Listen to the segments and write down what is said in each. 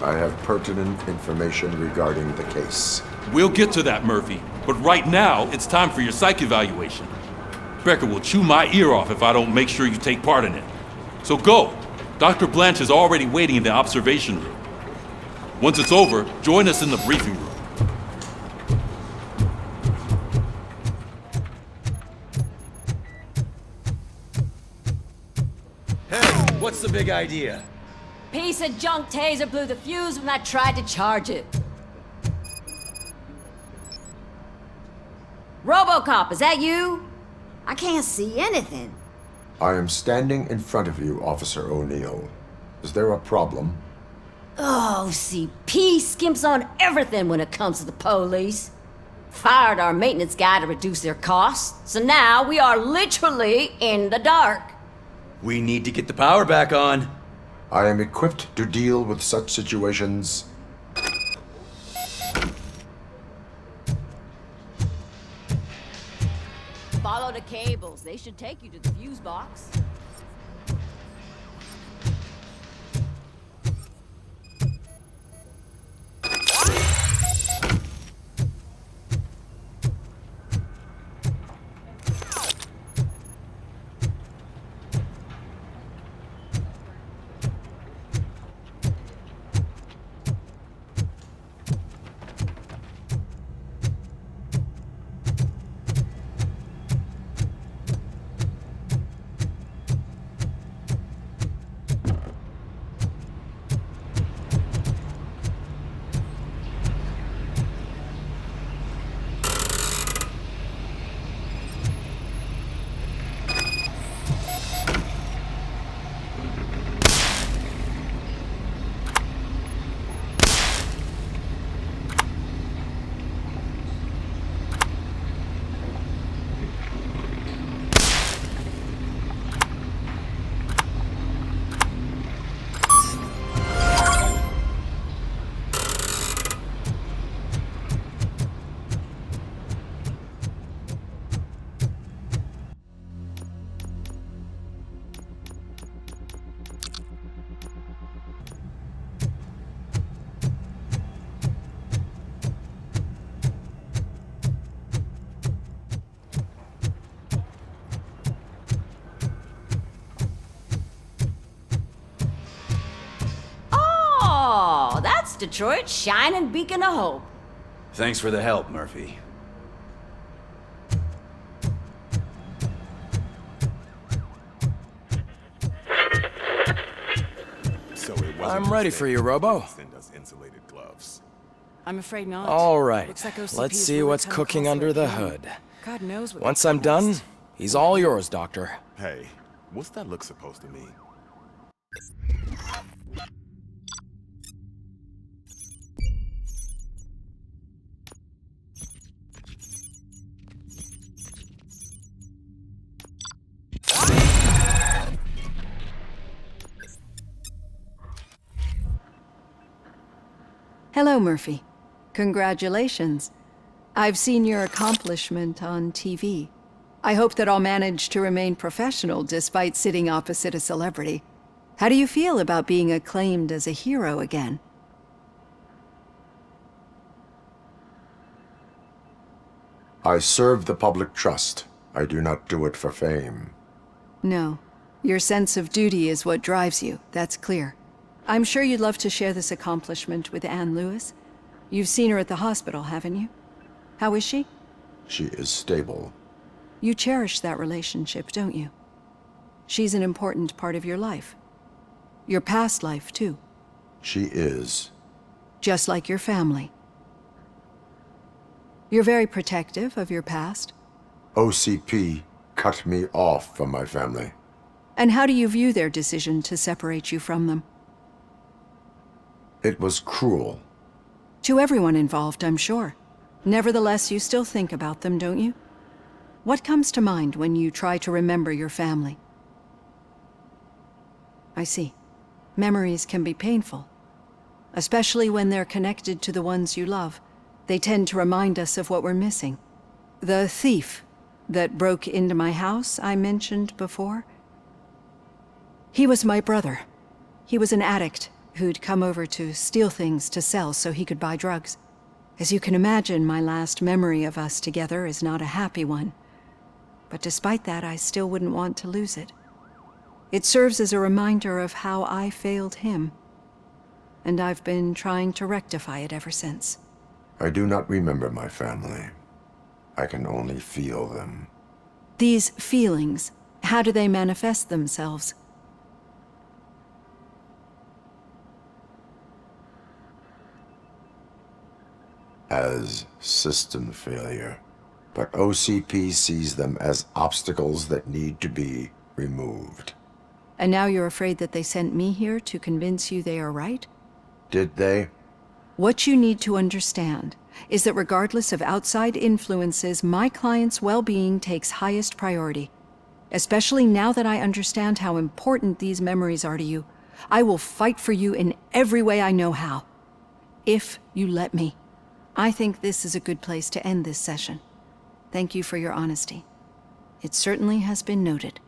I have pertinent information regarding the case. We'll get to that, Murphy. But right now, it's time for your psych evaluation. Becker will chew my ear off if I don't make sure you take part in it. So go. Dr. Blanche is already waiting in the observation room. Once it's over, join us in the briefing room. Hey, what's the big idea? Piece of junk taser blew the fuse when I tried to charge it. Robocop, is that you? I can't see anything. I am standing in front of you, Officer O'Neill. Is there a problem? Oh, CP skimps on everything when it comes to the police. Fired our maintenance guy to reduce their costs, so now we are literally in the dark. We need to get the power back on. I am equipped to deal with such situations. Follow the cables. They should take you to the fuse box. Detroit's shining beacon of hope. Thanks for the help, Murphy. I'm ready for you, Robo. I'm afraid not. All right, Looks like OCP let's is see really what's kinda cooking close under to the a county. hood. God knows what Once they I'm done, next. he's all yours, Doctor. Hey, what's that look supposed to mean? Hello, Murphy. Congratulations. I've seen your accomplishment on TV. I hope that I'll manage to remain professional despite sitting opposite a celebrity. How do you feel about being acclaimed as a hero again? I serve the public trust. I do not do it for fame. No. Your sense of duty is what drives you, that's clear. I'm sure you'd love to share this accomplishment with Anne Lewis. You've seen her at the hospital, haven't you? How is she? She is stable. You cherish that relationship, don't you? She's an important part of your life. Your past life, too. She is. Just like your family. You're very protective of your past. OCP cut me off from my family. And how do you view their decision to separate you from them? It was cruel. To everyone involved, I'm sure. Nevertheless, you still think about them, don't you? What comes to mind when you try to remember your family? I see. Memories can be painful, especially when they're connected to the ones you love. They tend to remind us of what we're missing. The thief that broke into my house I mentioned before? He was my brother. He was an addict, who'd come over to steal things to sell so he could buy drugs. As you can imagine, my last memory of us together is not a happy one. But despite that, I still wouldn't want to lose it. It serves as a reminder of how I failed him. And I've been trying to rectify it ever since. I do not remember my family. I can only feel them. These feelings, how do they manifest themselves? As system failure. But OCP sees them as obstacles that need to be removed. And now you're afraid that they sent me here to convince you they are right? Did they? What you need to understand is that regardless of outside influences, my client's well-being takes highest priority. Especially now that I understand how important these memories are to you, I will fight for you in every way I know how. If you let me. I think this is a good place to end this session. Thank you for your honesty. It certainly has been noted.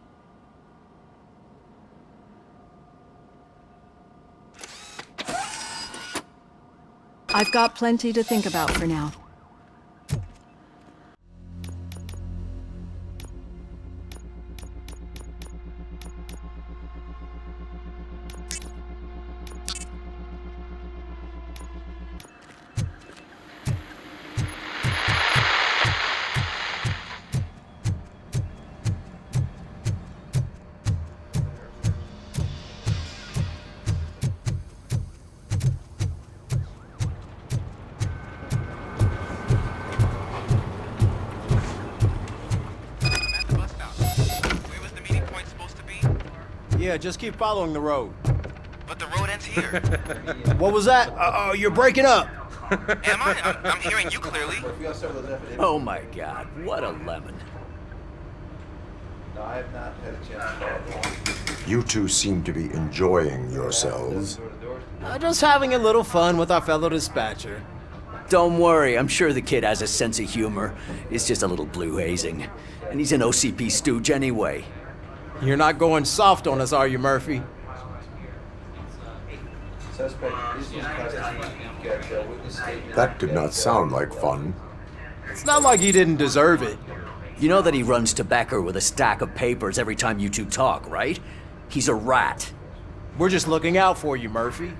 I've got plenty to think about for now. Yeah, just keep following the road. But the road ends here. What was that? Uh-oh, you're breaking up. Am I? I'm hearing you clearly. Oh my god, what a lemon. You two seem to be enjoying yourselves. Just having a little fun with our fellow dispatcher. Don't worry, I'm sure the kid has a sense of humor. It's just a little blue hazing. And he's an OCP stooge anyway. You're not going soft on us, are you, Murphy? That did not sound like fun. It's not like he didn't deserve it. You know that he runs to Becker with a stack of papers every time you two talk, right? He's a rat. We're just looking out for you, Murphy.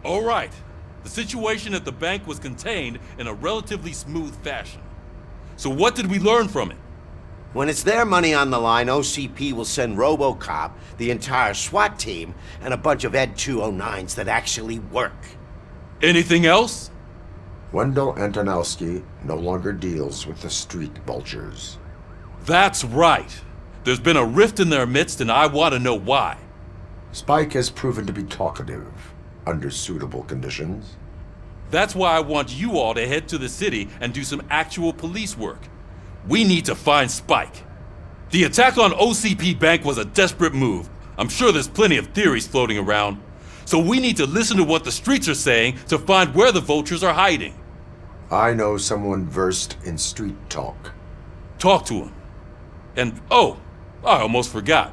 All right. The situation at the bank was contained in a relatively smooth fashion. So what did we learn from it? When it's their money on the line, OCP will send Robocop, the entire SWAT team, and a bunch of Ed 209s that actually work. Anything else? Wendell Antonowski no longer deals with the street vultures. That's right. There's been a rift in their midst, and I want to know why. Spike has proven to be talkative, under suitable conditions. That's why I want you all to head to the city and do some actual police work. We need to find Spike. The attack on OCP Bank was a desperate move. I'm sure there's plenty of theories floating around. So we need to listen to what the streets are saying to find where the vultures are hiding. I know someone versed in street talk. Talk to him. And oh, I almost forgot.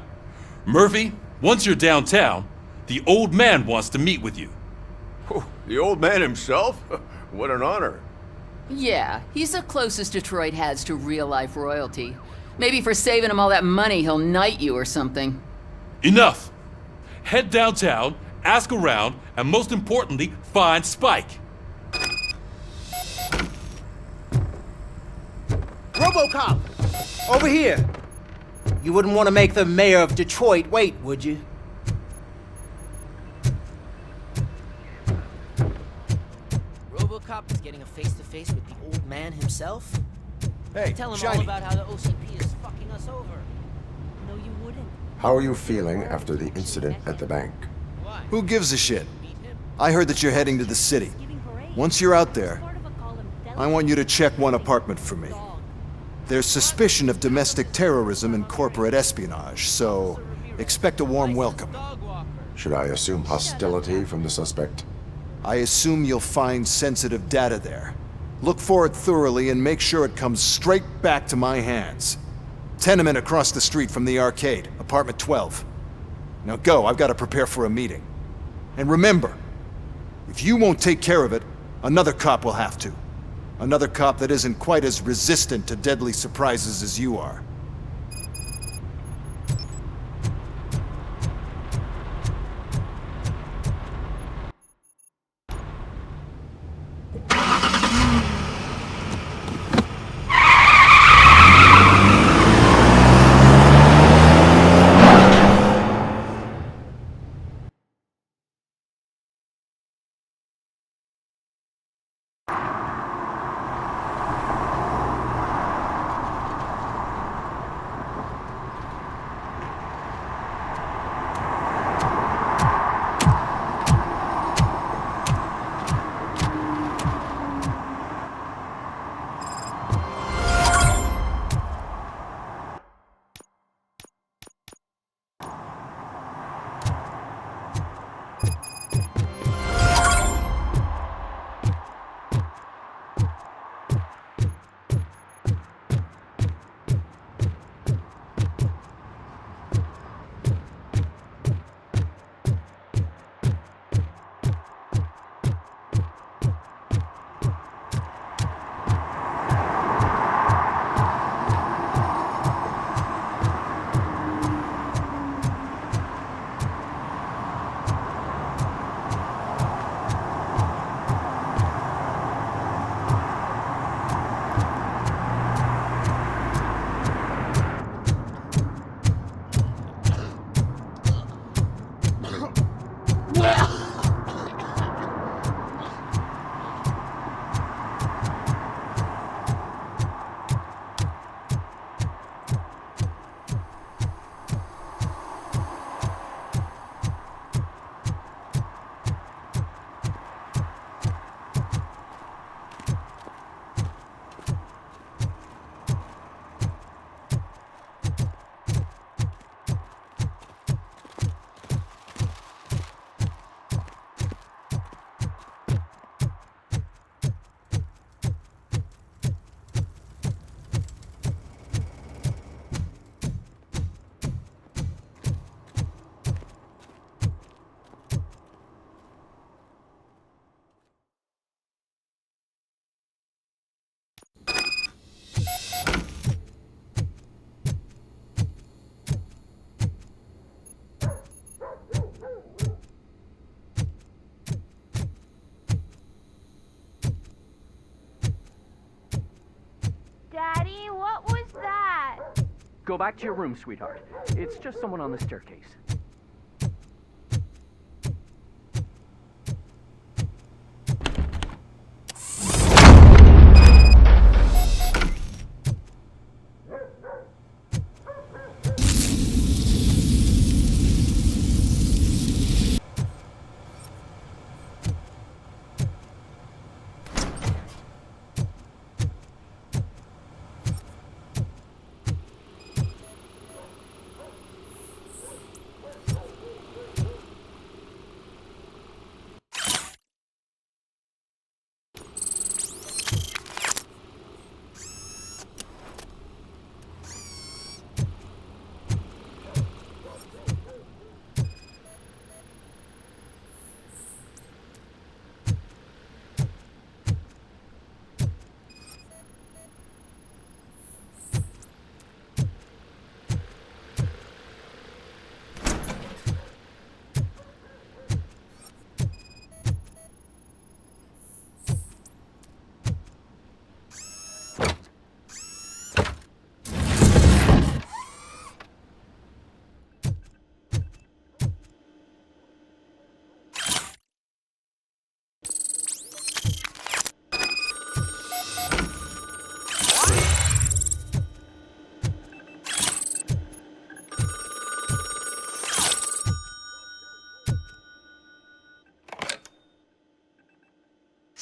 Murphy, once you're downtown, the old man wants to meet with you. Oh, the old man himself? What an honor. Yeah, he's the closest Detroit has to real-life royalty. Maybe for saving him all that money, he'll knight you or something. Enough! Head downtown, ask around, and most importantly, find Spike. Robocop! Over here! You wouldn't want to make the mayor of Detroit wait, would you? Robocop is getting a face-to-face with the old man himself? Hey, tell him Shiny. all about how the OCP is fucking us over. No, you wouldn't. How are you feeling after the incident at the bank? Who gives a shit? I heard that you're heading to the city. Once you're out there, I want you to check one apartment for me. There's suspicion of domestic terrorism and corporate espionage, so expect a warm welcome. Should I assume hostility from the suspect? I assume you'll find sensitive data there. Look for it thoroughly and make sure it comes straight back to my hands. Tenement across the street from the arcade, apartment 12. Now go, I've got to prepare for a meeting. And remember, if you won't take care of it, another cop will have to. Another cop that isn't quite as resistant to deadly surprises as you are. Daddy, what was that? Go back to your room, sweetheart. It's just someone on the staircase.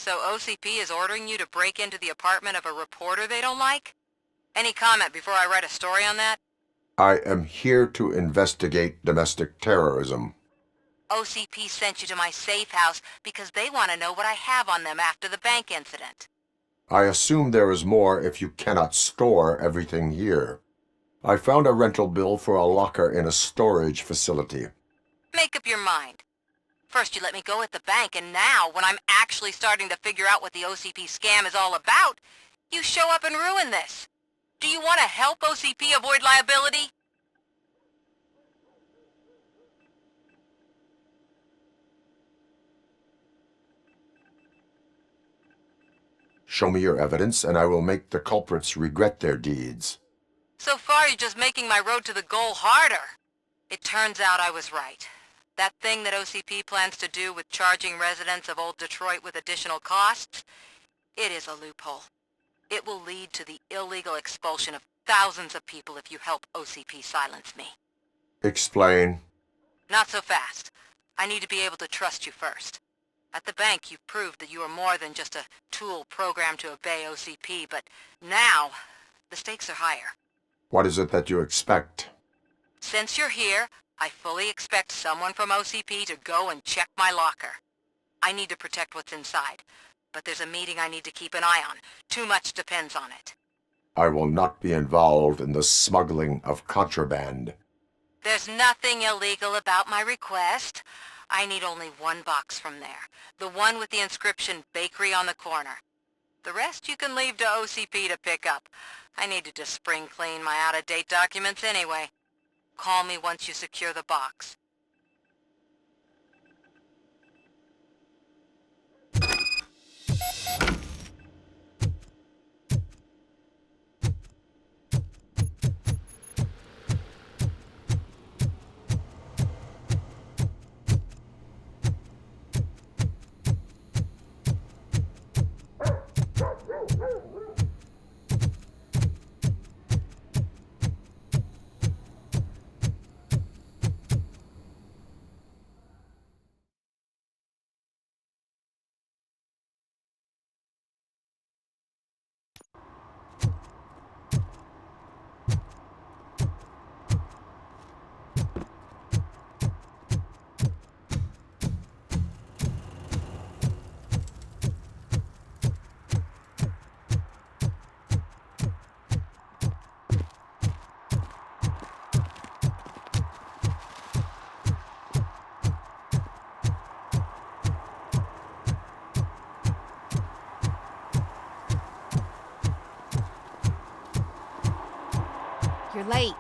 So OCP is ordering you to break into the apartment of a reporter they don't like? Any comment before I write a story on that? I am here to investigate domestic terrorism. OCP sent you to my safe house because they want to know what I have on them after the bank incident. I assume there is more if you cannot store everything here. I found a rental bill for a locker in a storage facility. Make up your mind. First you let me go at the bank, and now, when I'm actually starting to figure out what the OCP scam is all about, you show up and ruin this. Do you want to help OCP avoid liability? Show me your evidence, and I will make the culprits regret their deeds. So far, you're just making my road to the goal harder. It turns out I was right. That thing that OCP plans to do with charging residents of Old Detroit with additional costs, it is a loophole. It will lead to the illegal expulsion of thousands of people if you help OCP silence me. Explain. Not so fast. I need to be able to trust you first. At the bank, you've proved that you are more than just a tool programmed to obey OCP, but now, the stakes are higher. What is it that you expect? Since you're here, I fully expect someone from OCP to go and check my locker. I need to protect what's inside, but there's a meeting I need to keep an eye on. Too much depends on it. I will not be involved in the smuggling of contraband. There's nothing illegal about my request. I need only one box from there. The one with the inscription Bakery on the corner. The rest you can leave to OCP to pick up. I needed to spring clean my out-of-date documents anyway. Call me once you secure the box. You're late.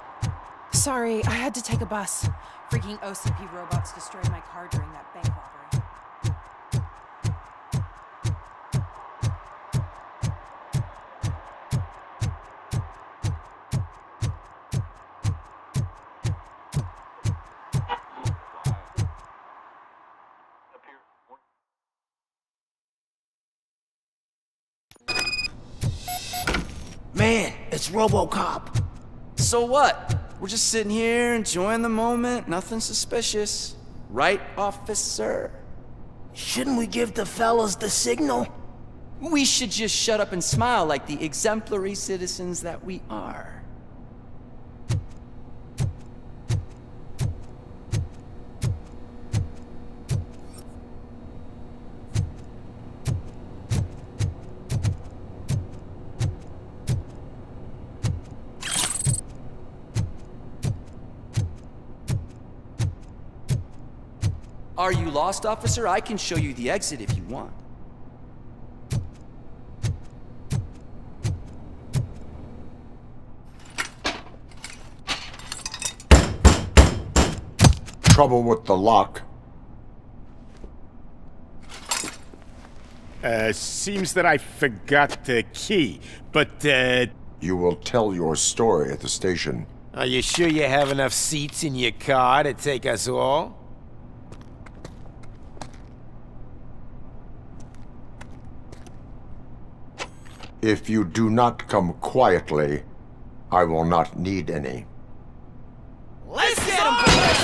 Sorry, I had to take a bus. Freaking OCP robots destroyed my car during that bank robbery. Man, it's Robocop. So what? We're just sitting here enjoying the moment, nothing suspicious. Right, officer? Shouldn't we give the fellas the signal? We should just shut up and smile like the exemplary citizens that we are. Are you lost, officer? I can show you the exit if you want. Trouble with the lock. Seems that I forgot the key, but, You will tell your story at the station. Are you sure you have enough seats in your car to take us all? If you do not come quietly, I will not need any. Let's get him!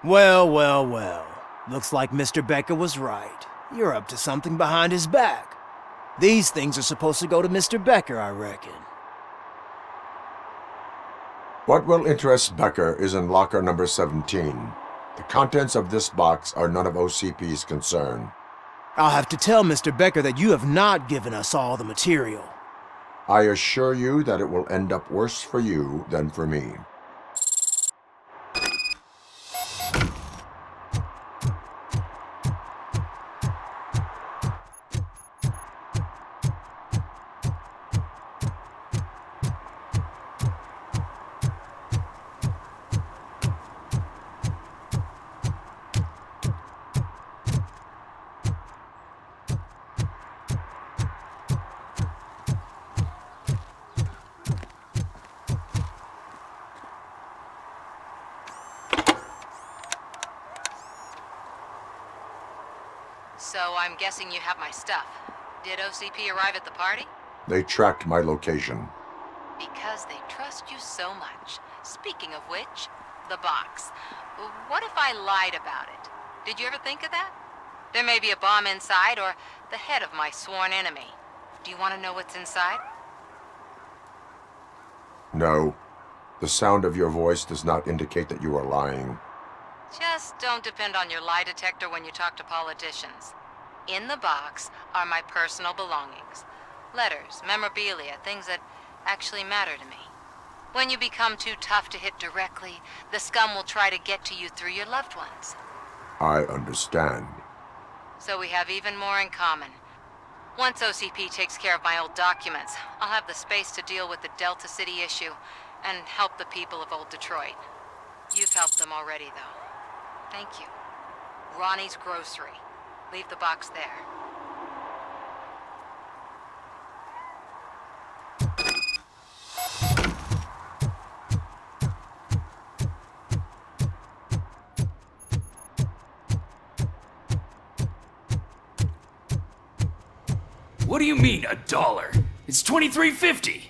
Well, well, well. Looks like Mr. Becker was right. You're up to something behind his back. These things are supposed to go to Mr. Becker, I reckon. What will interest Becker is in locker number 17. The contents of this box are none of OCP's concern. I'll have to tell Mr. Becker that you have not given us all the material. I assure you that it will end up worse for you than for me. So I'm guessing you have my stuff. Did OCP arrive at the party? They tracked my location. Because they trust you so much. Speaking of which, the box. What if I lied about it? Did you ever think of that? There may be a bomb inside or the head of my sworn enemy. Do you want to know what's inside? No. The sound of your voice does not indicate that you are lying. Just don't depend on your lie detector when you talk to politicians. In the box are my personal belongings. Letters, memorabilia, things that actually matter to me. When you become too tough to hit directly, the scum will try to get to you through your loved ones. I understand. So we have even more in common. Once OCP takes care of my old documents, I'll have the space to deal with the Delta City issue and help the people of Old Detroit. You've helped them already, though. Thank you. Ronnie's Grocery. Leave the box there. What do you mean, $1? It's $23.50.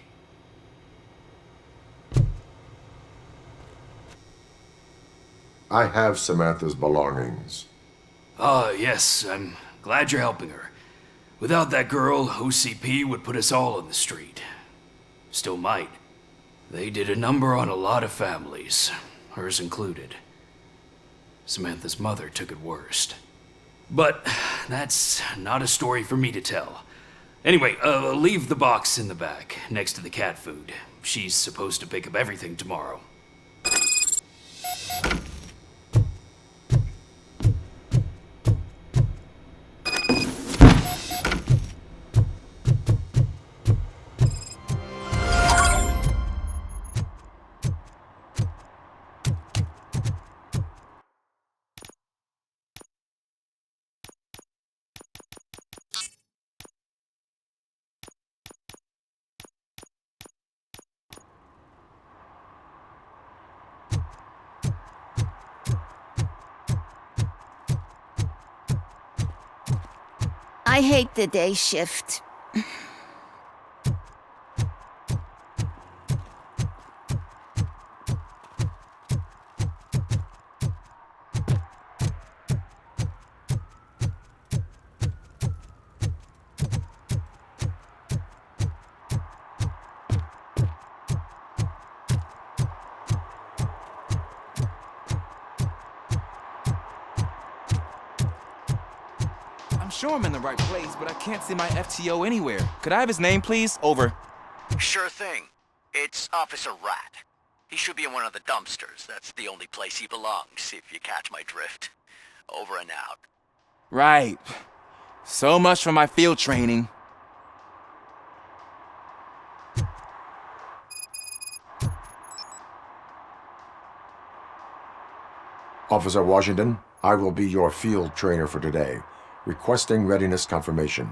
I have Samantha's belongings. Yes, I'm glad you're helping her. Without that girl, OCP would put us all on the street. Still might. They did a number on a lot of families, hers included. Samantha's mother took it worst. But that's not a story for me to tell. Anyway, leave the box in the back, next to the cat food. She's supposed to pick up everything tomorrow. I hate the day shift. Sure I'm in the right place, but I can't see my FTO anywhere. Could I have his name, please? Over. Sure thing. It's Officer Rat. He should be in one of the dumpsters. That's the only place he belongs, if you catch my drift. Over and out. Right. So much for my field training. Officer Washington, I will be your field trainer for today. Requesting readiness confirmation.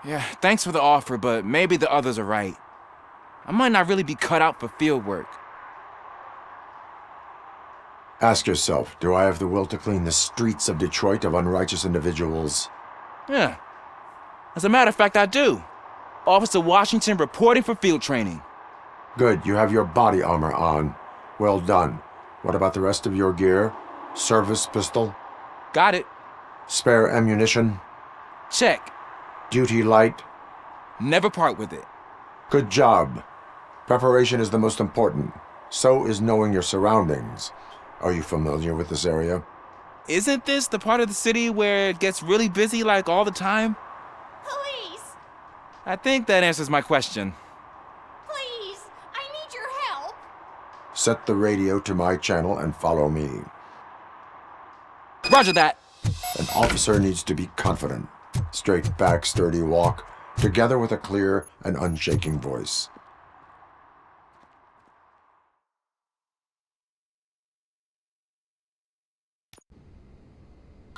Yeah, thanks for the offer, but maybe the others are right. I might not really be cut out for field work. Ask yourself, do I have the will to clean the streets of Detroit of unrighteous individuals? Yeah. As a matter of fact, I do. Officer Washington reporting for field training. Good, you have your body armor on. Well done. What about the rest of your gear? Service pistol? Got it. Spare ammunition? Check. Duty light? Never part with it. Good job. Preparation is the most important. So is knowing your surroundings. Are you familiar with this area? Isn't this the part of the city where it gets really busy like all the time? Police! I think that answers my question. Please! I need your help! Set the radio to my channel and follow me. Roger that. An officer needs to be confident. Straight back, sturdy walk, together with a clear and unshaking voice.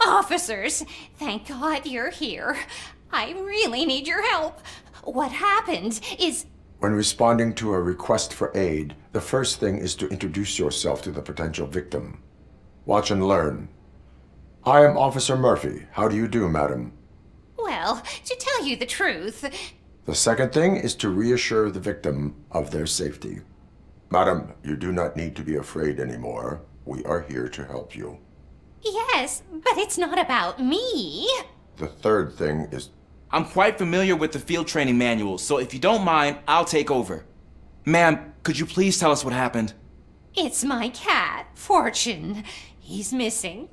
Officers, thank God you're here. I really need your help. What happened is... When responding to a request for aid, the first thing is to introduce yourself to the potential victim. Watch and learn. I am Officer Murphy. How do you do, madam? Well, to tell you the truth... The second thing is to reassure the victim of their safety. Madam, you do not need to be afraid anymore. We are here to help you. Yes, but it's not about me. The third thing is... I'm quite familiar with the field training manual, so if you don't mind, I'll take over. Ma'am, could you please tell us what happened? It's my cat, Fortune. He's missing.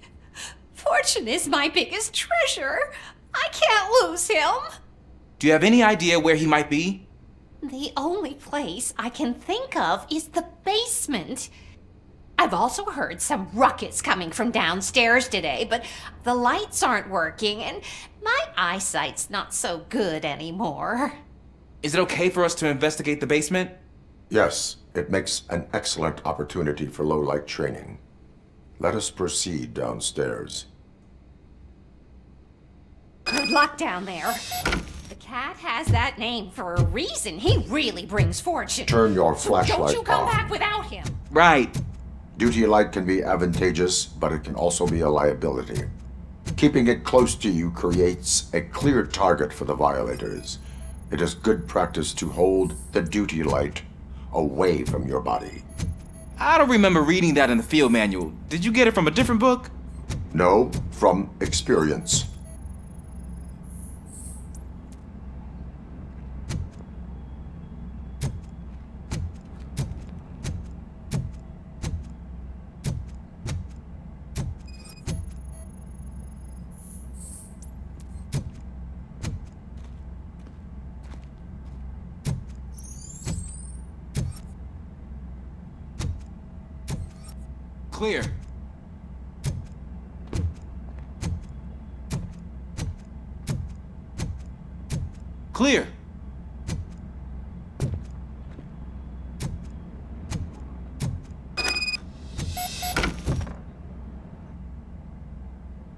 Fortune is my biggest treasure. I can't lose him. Do you have any idea where he might be? The only place I can think of is the basement. I've also heard some ruckus coming from downstairs today, but the lights aren't working and my eyesight's not so good anymore. Is it okay for us to investigate the basement? Yes, it makes an excellent opportunity for low-light training. Let us proceed downstairs. Good luck down there. The cat has that name for a reason. He really brings fortune. Turn your So flashlight don't you come on. back without him. Right. Duty light can be advantageous, but it can also be a liability. Keeping it close to you creates a clear target for the violators. It is good practice to hold the duty light away from your body. I don't remember reading that in the field manual. Did you get it from a different book? No, from experience. Clear. Clear.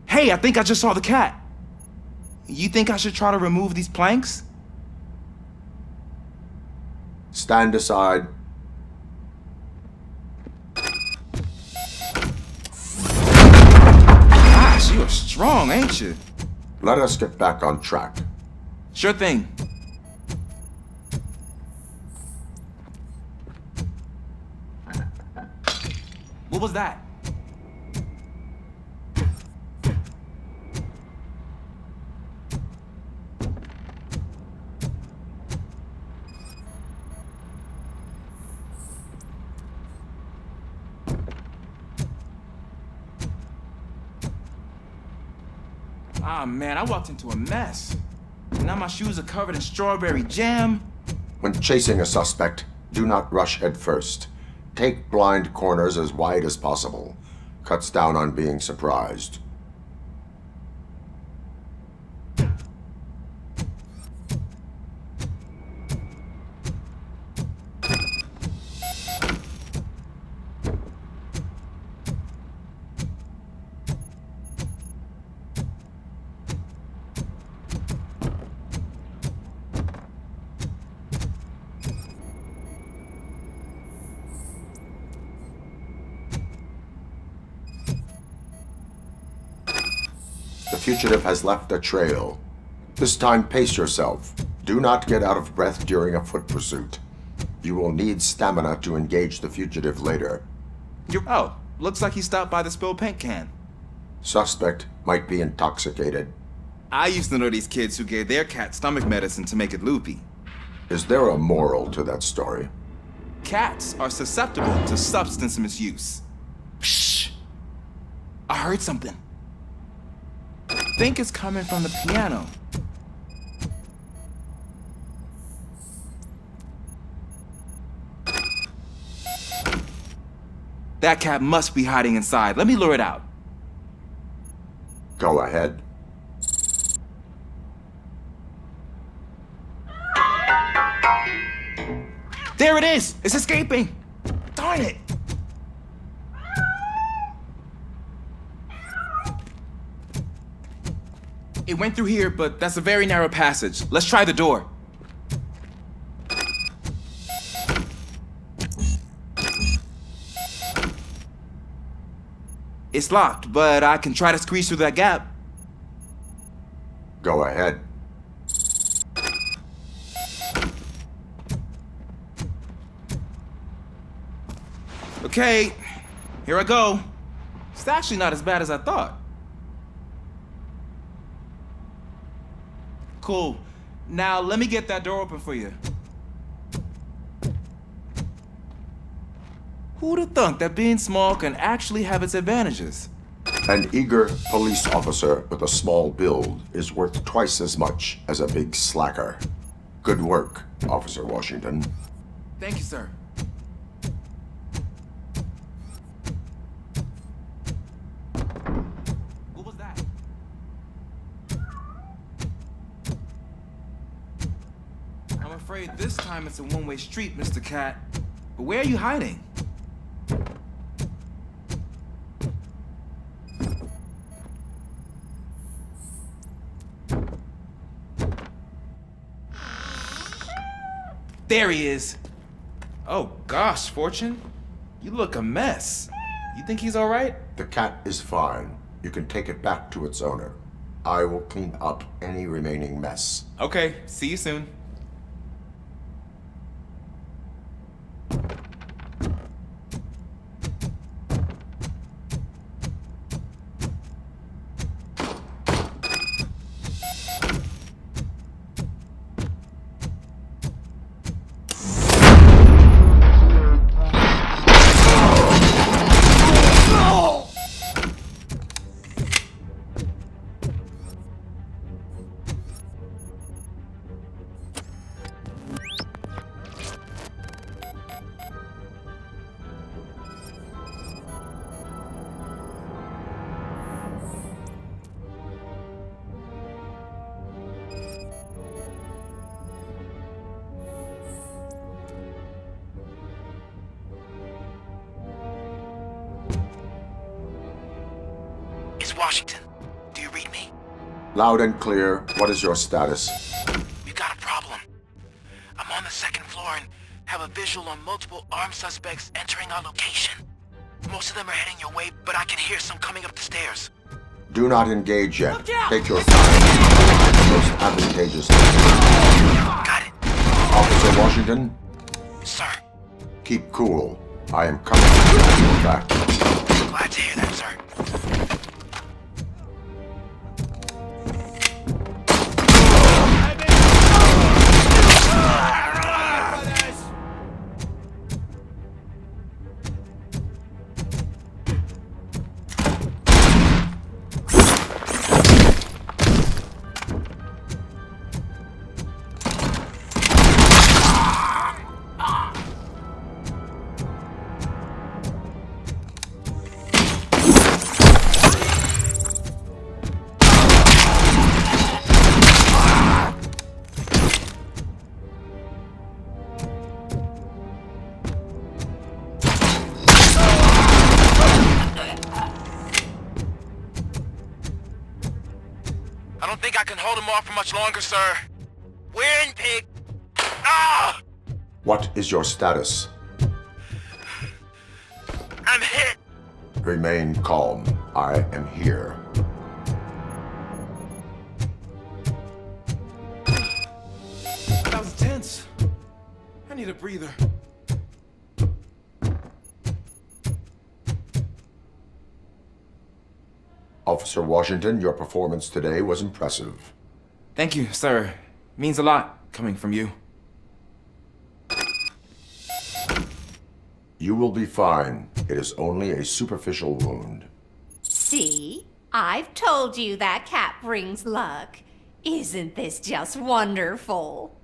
Hey, I think I just saw the cat. You think I should try to remove these planks? Stand aside. Gosh, you're strong, ain't you? Let us get back on track. Sure thing. What was that? Ah, man, I walked into a mess. Now my shoes are covered in strawberry jam. When chasing a suspect, do not rush head first. Take blind corners as wide as possible. Cuts down on being surprised. The fugitive has left a trail. This time, pace yourself. Do not get out of breath during a foot pursuit. You will need stamina to engage the fugitive later. Looks like he stopped by the spilled paint can. Suspect might be intoxicated. I used to know these kids who gave their cat stomach medicine to make it loopy. Is there a moral to that story? Cats are susceptible to substance misuse. Shh! I heard something. I think it's coming from the piano. That cat must be hiding inside. Let me lure it out. Go ahead. There it is! It's escaping! Darn it! It went through here, but that's a very narrow passage. Let's try the door. It's locked, but I can try to squeeze through that gap. Go ahead. Okay, here I go. It's actually not as bad as I thought. Cool. Now let me get that door open for you. Who'd have thunk that being small can actually have its advantages? An eager police officer with a small build is worth twice as much as a big slacker. Good work, Officer Washington. Thank you, sir. What was that? I'm afraid this time it's a one-way street, Mr. Cat. But where are you hiding? There he is. Oh gosh, Fortune. You look a mess. You think he's all right? The cat is fine. You can take it back to its owner. I will clean up any remaining mess. Okay, see you soon. Washington, do you read me? Loud and clear. What is your status? We got a problem. I'm on the second floor and have a visual on multiple armed suspects entering our location. Most of them are heading your way, but I can hear some coming up the stairs. Do not engage yet. Take your time. Most advantageous. Got it. Officer Washington? Sir. Keep cool. I am coming to get you back. Glad to hear that, sir. I don't think I can hold him off for much longer, sir. We're in, pig. Ah! What is your status? I'm hit. Remain calm. I am here. That was tense. I need a breather. Officer Washington, your performance today was impressive. Thank you, sir. Means a lot coming from you. You will be fine. It is only a superficial wound. See? I've told you that cat brings luck. Isn't this just wonderful?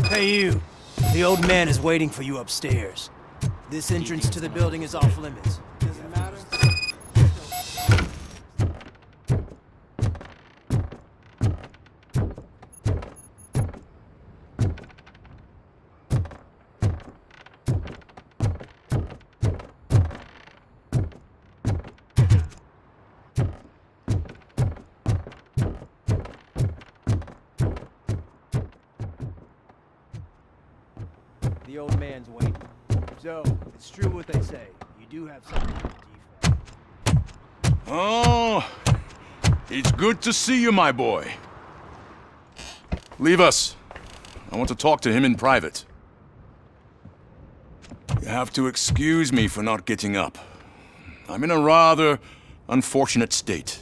Hey you, the old man is waiting for you upstairs. This entrance to the building is off limits. Doesn't matter. The old man's waiting. So, it's true what they say. You do have something to defend. Oh, it's good to see you, my boy. Leave us. I want to talk to him in private. You have to excuse me for not getting up. I'm in a rather unfortunate state.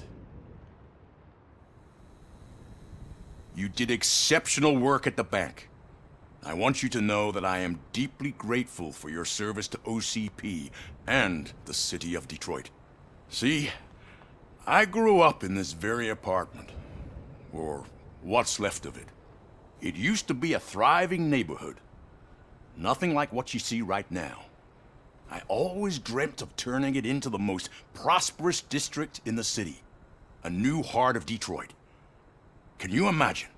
You did exceptional work at the bank. I want you to know that I am deeply grateful for your service to OCP and the city of Detroit. See, I grew up in this very apartment, or what's left of it. It used to be a thriving neighborhood. Nothing like what you see right now. I always dreamt of turning it into the most prosperous district in the city. A new heart of Detroit. Can you imagine?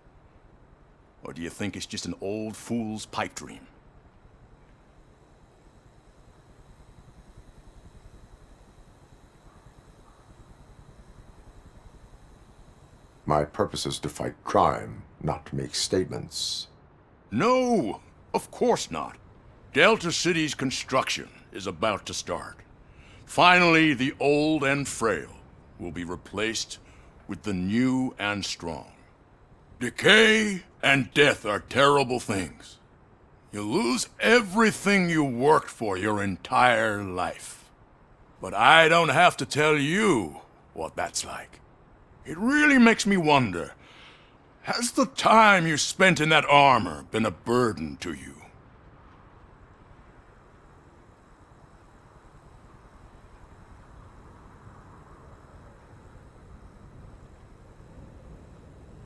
Or do you think it's just an old fool's pipe dream? My purpose is to fight crime, not to make statements. No, of course not. Delta City's construction is about to start. Finally, the old and frail will be replaced with the new and strong. Decay and death are terrible things. You lose everything you worked for your entire life. But I don't have to tell you what that's like. It really makes me wonder, has the time you spent in that armor been a burden to you?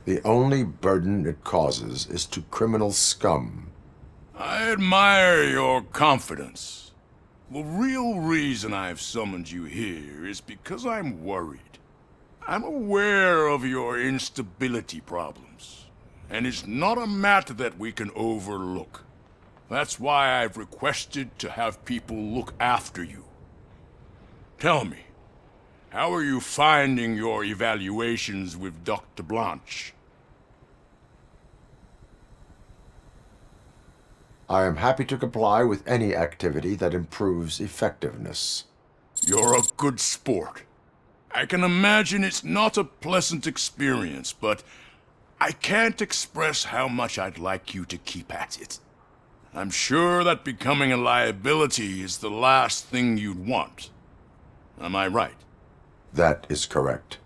The only burden it causes is to criminal scum. I admire your confidence. The real reason I've summoned you here is because I'm worried. I'm aware of your instability problems, and it's not a matter that we can overlook. That's why I've requested to have people look after you. Tell me, how are you finding your evaluations with Dr. Blanche? I am happy to comply with any activity that improves effectiveness. You're a good sport. I can imagine it's not a pleasant experience, but I can't express how much I'd like you to keep at it. I'm sure that becoming a liability is the last thing you'd want. Am I right? That is correct.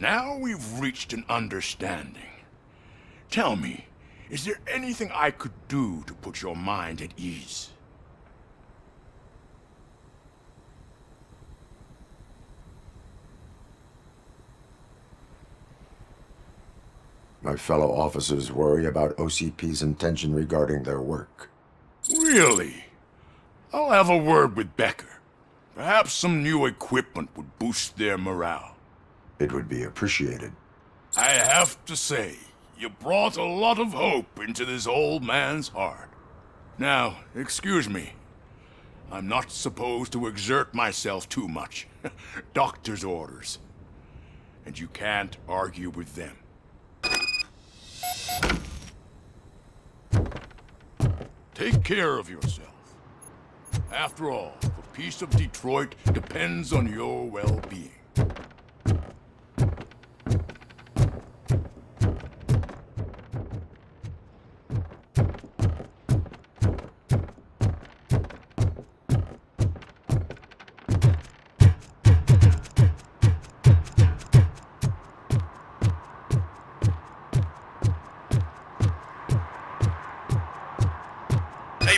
Now we've reached an understanding. Tell me, is there anything I could do to put your mind at ease? My fellow officers worry about OCP's intention regarding their work. Really? I'll have a word with Becker. Perhaps some new equipment would boost their morale. It would be appreciated. I have to say, you brought a lot of hope into this old man's heart. Now, excuse me. I'm not supposed to exert myself too much. Doctor's orders. And you can't argue with them. Take care of yourself. After all, the peace of Detroit depends on your well-being.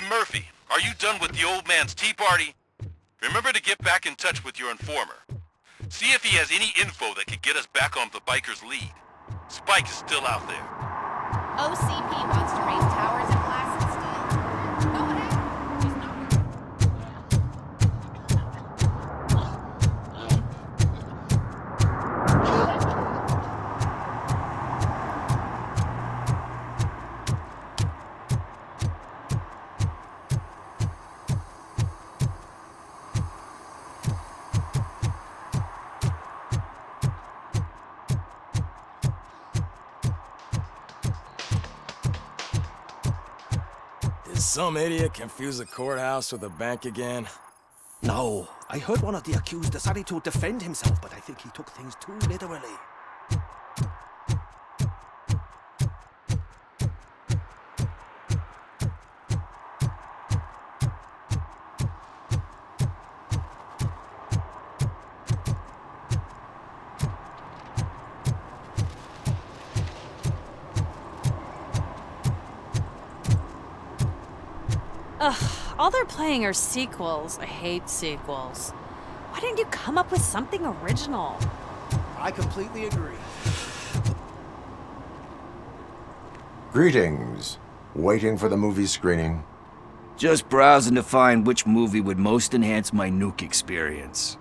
Murphy, are you done with the old man's tea party? Remember to get back in touch with your informer. See if he has any info that could get us back on the biker's lead. Spike is still out there. OCP wants to raise towers in glass and steel. Go ahead. Just not Did some idiot confuse the courthouse with a bank again? No, I heard one of the accused decided to defend himself, but I think he took things too literally. Ugh, all they're playing are sequels. I hate sequels. Why didn't you come up with something original? I completely agree. Greetings. Waiting for the movie screening. Just browsing to find which movie would most enhance my nuke experience.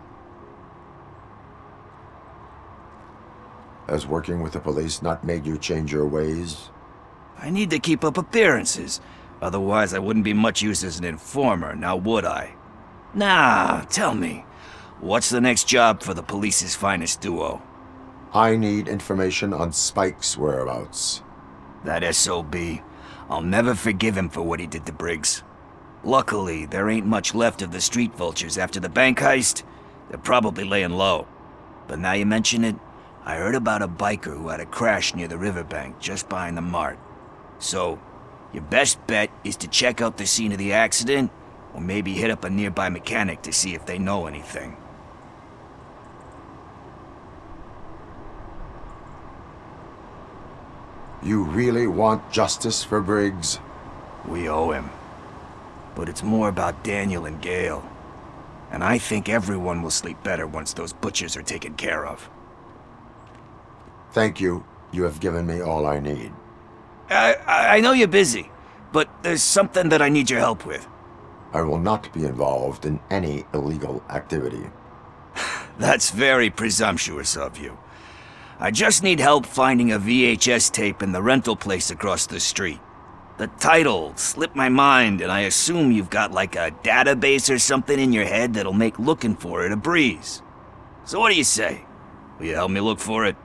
Has working with the police not made you change your ways? I need to keep up appearances. Otherwise, I wouldn't be much use as an informer, now would I? Nah, tell me. What's the next job for the police's finest duo? I need information on Spike's whereabouts. That SOB. I'll never forgive him for what he did to Briggs. Luckily, there ain't much left of the street vultures after the bank heist. They're probably laying low. But now you mention it, I heard about a biker who had a crash near the riverbank just behind the mart. So, your best bet is to check out the scene of the accident, or maybe hit up a nearby mechanic to see if they know anything. You really want justice for Briggs? We owe him. But it's more about Daniel and Gale. And I think everyone will sleep better once those butchers are taken care of. Thank you. You have given me all I need. I know you're busy, but there's something that I need your help with. I will not be involved in any illegal activity. That's very presumptuous of you. I just need help finding a VHS tape in the rental place across the street. The title slipped my mind, and I assume you've got like a database or something in your head that'll make looking for it a breeze. So what do you say? Will you help me look for it?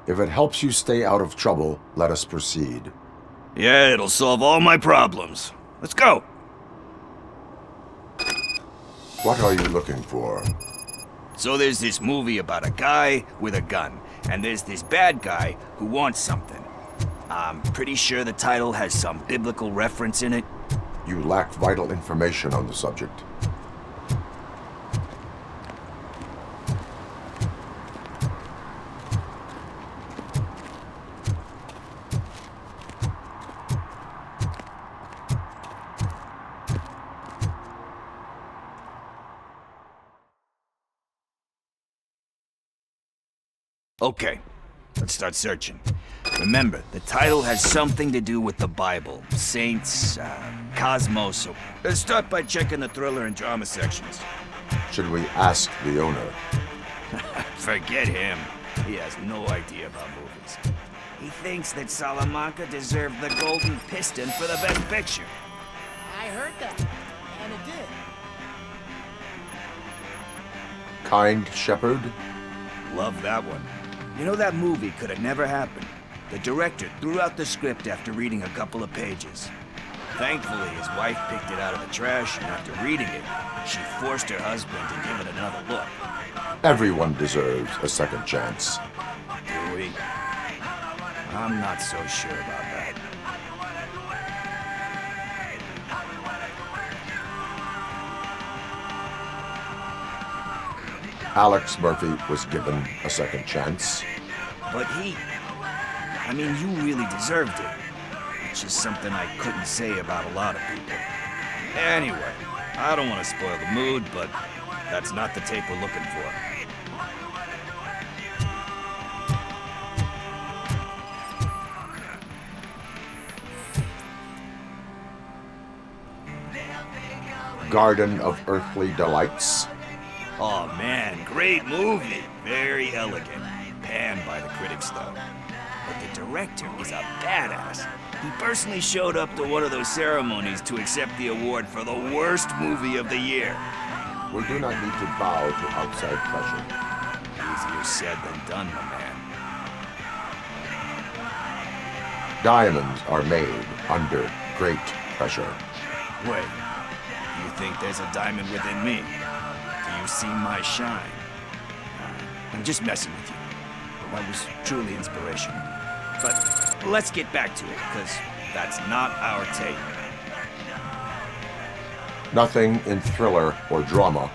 If it helps you stay out of trouble, let us proceed. Yeah, it'll solve all my problems. Let's go! What are you looking for? So there's this movie about a guy with a gun, and there's this bad guy who wants something. I'm pretty sure the title has some biblical reference in it. You lack vital information on the subject. Okay, let's start searching. Remember, the title has something to do with the Bible, saints, cosmos, so let's start by checking the thriller and drama sections. Should we ask the owner? Forget him. He has no idea about movies. He thinks that Salamanca deserved the Golden Piston for the Best Picture. I heard that, and it did. Kind Shepherd? Love that one. You know, that movie could have never happened. The director threw out the script after reading a couple of pages. Thankfully, his wife picked it out of the trash, and after reading it, she forced her husband to give it another look. Everyone deserves a second chance. Do we? I'm not so sure about that. Alex Murphy was given a second chance. But I mean, you really deserved it. Which is something I couldn't say about a lot of people. Anyway, I don't want to spoil the mood, but that's not the tape we're looking for. Garden of Earthly Delights. Oh man, great movie. Very elegant. Panned by the critics though. But the director is a badass. He personally showed up to one of those ceremonies to accept the award for the worst movie of the year. We do not need to bow to outside pressure. Easier said than done, my man. Diamonds are made under great pressure. Wait, do you think there's a diamond within me? Do you see my shine? I'm just messing with you. That was truly inspirational. But let's get back to it, because that's not our tape. Nothing in thriller or drama.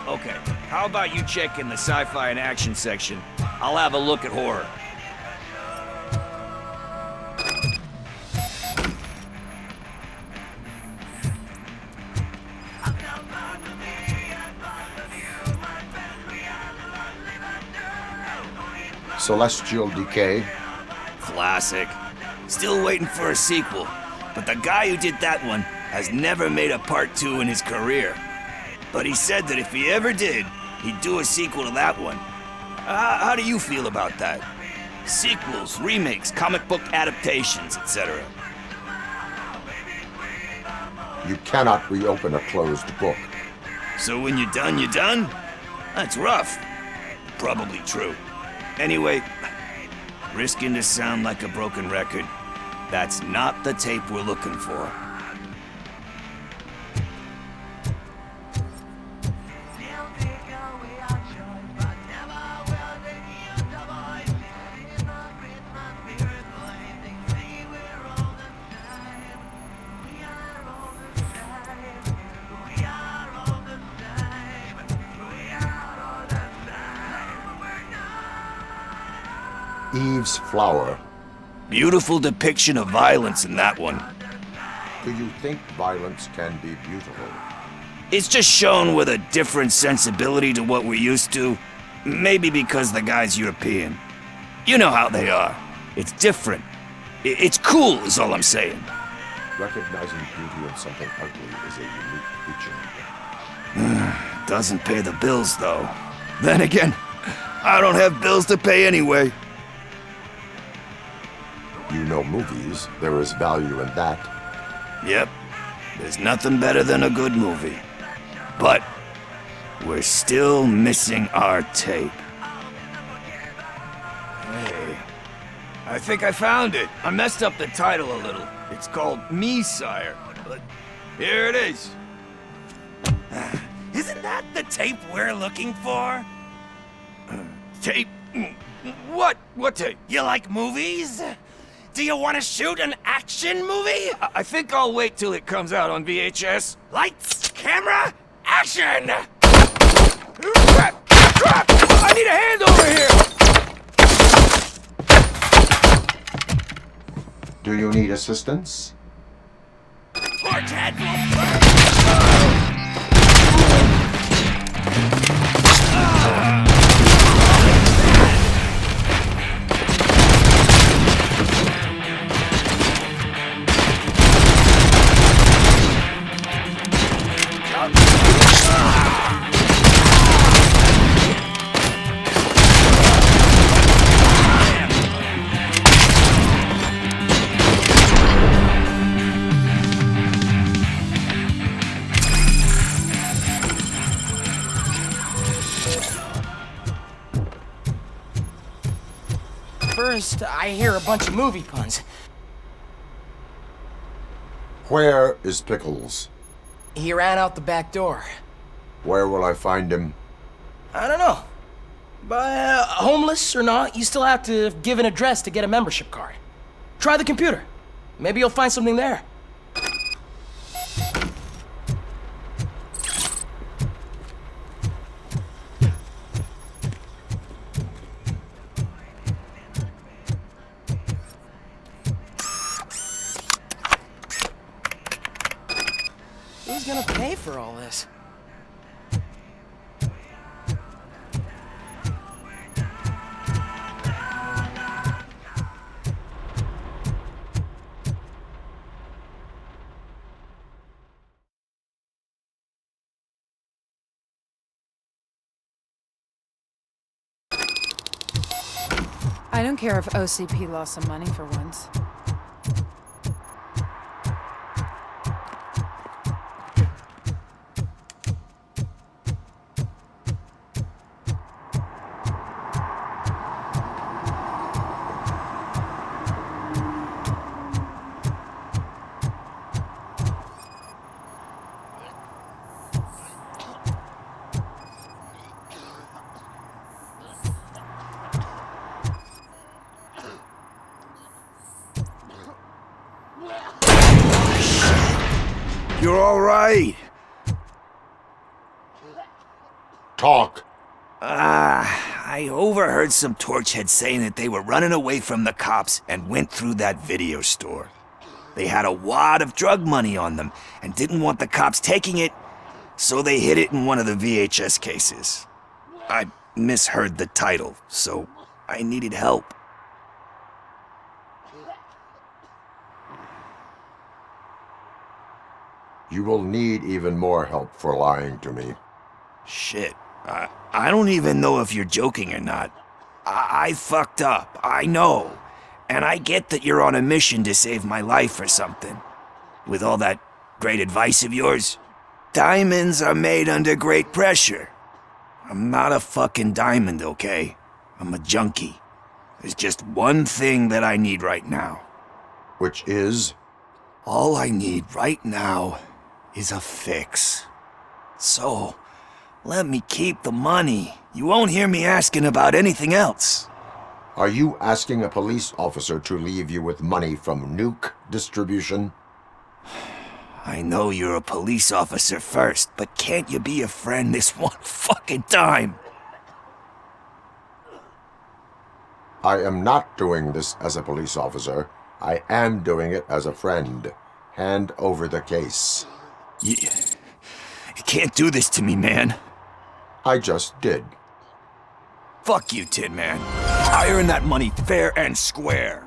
Okay, how about you check in the sci-fi and action section? I'll have a look at horror. Celestial Decay. Classic. Still waiting for a sequel, but the guy who did that one has never made a part 2 in his career. But he said that if he ever did, he'd do a sequel to that one. How do you feel about that? Sequels, remakes, comic book adaptations, etc. You cannot reopen a closed book. So when you're done, you're done? That's rough. Probably true. Anyway, risking to sound like a broken record, that's not the tape we're looking for. Eve's Flower. Beautiful depiction of violence in that one. Do you think violence can be beautiful? It's just shown with a different sensibility to what we're used to. Maybe because the guy's European. You know how they are. It's different. It's cool is all I'm saying. Recognizing beauty in something ugly is a unique feature. Doesn't pay the bills, though. Then again, I don't have bills to pay anyway. You know movies. There is value in that. Yep. There's nothing better than a good movie. But we're still missing our tape. Hey, I think I found it. I messed up the title a little. It's called Me, Sire. But here it is. Isn't that the tape we're looking for? Tape? What? What tape? You like movies? Do you want to shoot an action movie? I think I'll wait till it comes out on VHS. Lights, camera, action! I need a hand over here! Do you need assistance? Torch head First, I hear a bunch of movie puns. Where is Pickles? He ran out the back door. Where will I find him? I don't know. But homeless or not, you still have to give an address to get a membership card. Try the computer. Maybe you'll find something there. Who's gonna pay for all this? I don't care if OCP lost some money for once. You're all right. Talk. I overheard some torchheads saying that they were running away from the cops and went through that video store. They had a wad of drug money on them and didn't want the cops taking it, so they hid it in one of the VHS cases. I misheard the title, so I needed help. You will need even more help for lying to me. Shit. I don't even know if you're joking or not. I fucked up, I know. And I get that you're on a mission to save my life or something. With all that great advice of yours, diamonds are made under great pressure. I'm not a fucking diamond, okay? I'm a junkie. There's just one thing that I need right now. Which is? All I need right now is a fix. So, let me keep the money. You won't hear me asking about anything else. Are you asking a police officer to leave you with money from nuke distribution? I know you're a police officer first, but can't you be a friend this one fucking time? I am not doing this as a police officer. I am doing it as a friend. Hand over the case. You can't do this to me, man. I just did. Fuck you, Tin Man. I earned that money fair and square.